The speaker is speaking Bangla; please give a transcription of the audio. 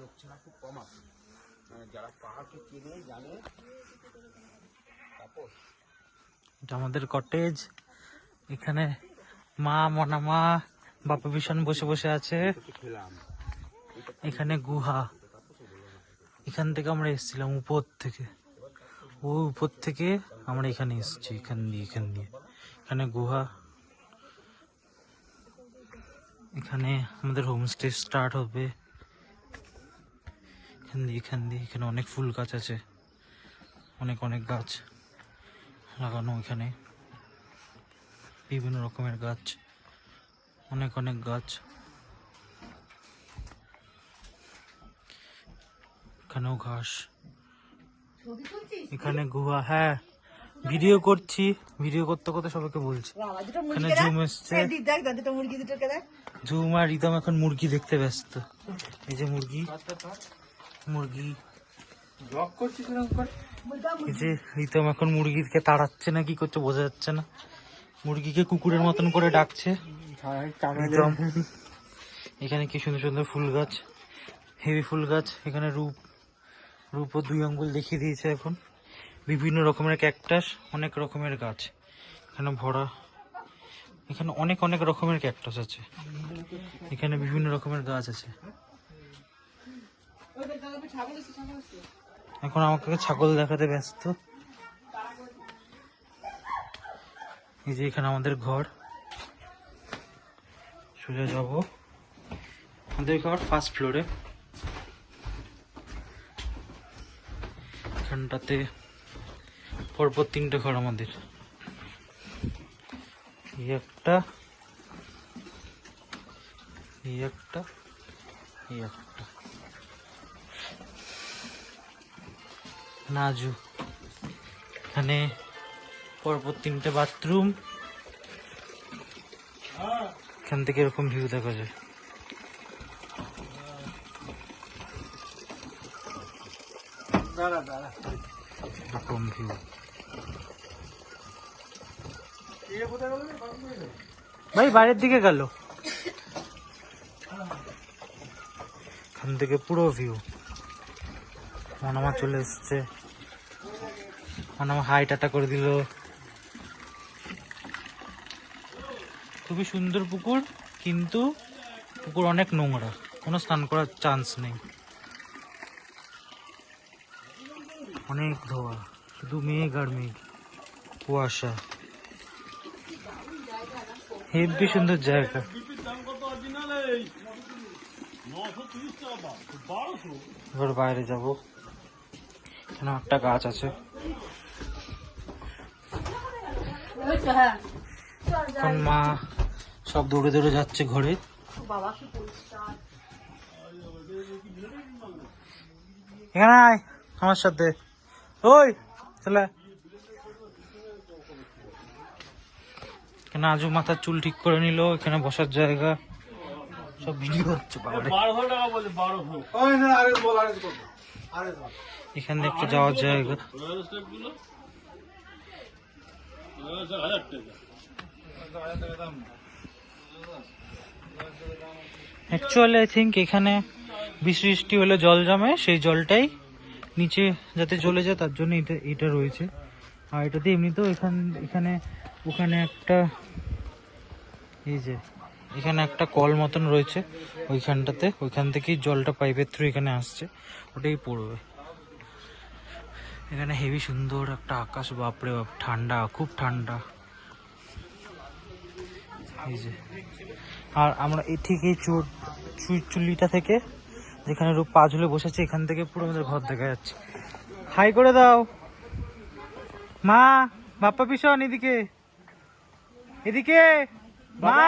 লোক ছাড়া খুব কম আছে, মানে যারা পাহাড়কে চেনে জানে। তারপর এটা আমাদের কটেজ। এখানে মা, মনামা, বাপা ভীষণ বসে বসে আছে। এখানে গুহা, এখান থেকে আমরা এসেছিলাম উপর থেকে, ওই উপর থেকে আমরা এখানে এসেছি, এখান দিয়ে এখানে গুহা। এখানে আমাদের হোমস্টে স্টার্ট হবে। এখান দিয়ে এখানে অনেক ফুল গাছ আছে, অনেক গাছ লাগানো। এখানে বিভিন্ন রকমের গাছ, অনেক গাছ। এখানেও ঘাস, এখানে গুহা। হ্যাঁ, ভিডিও করছি, ভিডিও করতে করতে সবাইকে বলছি। এখানে জুম এসছে, জুম আর রিদম এখন মুরগি দেখতে ব্যস্ত। এই যে মুরগি, এই যে রিতম এখন মুরগিকে তাড়াচ্ছে না কি করছে বোঝা যাচ্ছে না। মুরগিকে কুকুরের মতন করে ডাকছে রিতম। এখানে কি সুন্দর সুন্দর ফুল গাছ, হেভি ফুল গাছ। এখানে রূপ ও 2 আঙ্গুল দেখিয়ে দিয়েছে এখন। বিভিন্ন রকমের ক্যাকটাস, অনেক রকমের গাছ এখানে ভরা। এখানে অনেক রকমের ক্যাকটাস আছে, এখানে বিভিন্ন রকমের গাছ আছে। এখন আমাকে ছাগল দেখাতে ব্যস্ত। এই যে এখানে আমাদের ঘর, সোজা যাব। আমাদের ঘর ফার্স্ট ফ্লোরে। এখানটাতে পরপর 3টে ঘর আমাদের। এই একটা, এই একটা, এই একটা। নাজু, এখানে পরপর 3টে বাথরুম। এখান থেকে এরকম ভিউ দেখা যায়। এরকম ভিউ। ভাই বাইরের দিকে গেল। এখান থেকে পুরো ভিউ। মনামা চলে এসছে, মনামা হাই টাটা করে দিল। খুবই সুন্দর পুকুর, কিন্তু পুকুর অনেক নোংরা, কোনো স্নান করার চান্স নেই। অনেক ধোয়া, শুধু মেঘ আর মেঘ, কুয়াশা। হেব্বি সুন্দর জায়গা। এবার বাইরে যাব। এখানে একটা গাছ আছে। এখন মা সব দৌড়ে দৌড়ে যাচ্ছে ঘরে। এখানে আয় আমার সাথে, ওই চলে। এখানে আজু মাথার চুল ঠিক করে নিল। এখানে বসার জায়গা, সব ভিডিও হচ্ছে। এখানে একটু যাওয়ার জায়গা। অ্যাকচুয়ালি আই থিঙ্ক এখানে বৃষ্টি হলে জল জমে, সেই জলটাই নিচে যাতে চলে যায় তার জন্য এটা রয়েছে। আর এটাতে এমনিতেও এখানে ওখানে একটা, এই যে এখানে একটা কল মতন রয়েছে ওইখানটাতে, ওইখান থেকেই জলটা পাইপের থ্রু এখানে আসছে, ওটাই পড়বে। এখানে হেভি সুন্দর একটা আকাশ, বাপরে বাপ, ঠান্ডা, খুব ঠান্ডা। এই যে, আর আমরা ঠিক এই চুল্লিটা থেকে যেখানে রূপ পা ঝুলে বসেছে, এখান থেকে পুরো আমাদের ঘর দেখা যাচ্ছে। হাই করে দাও মা, বাপ্পা পিছন, এদিকে মা।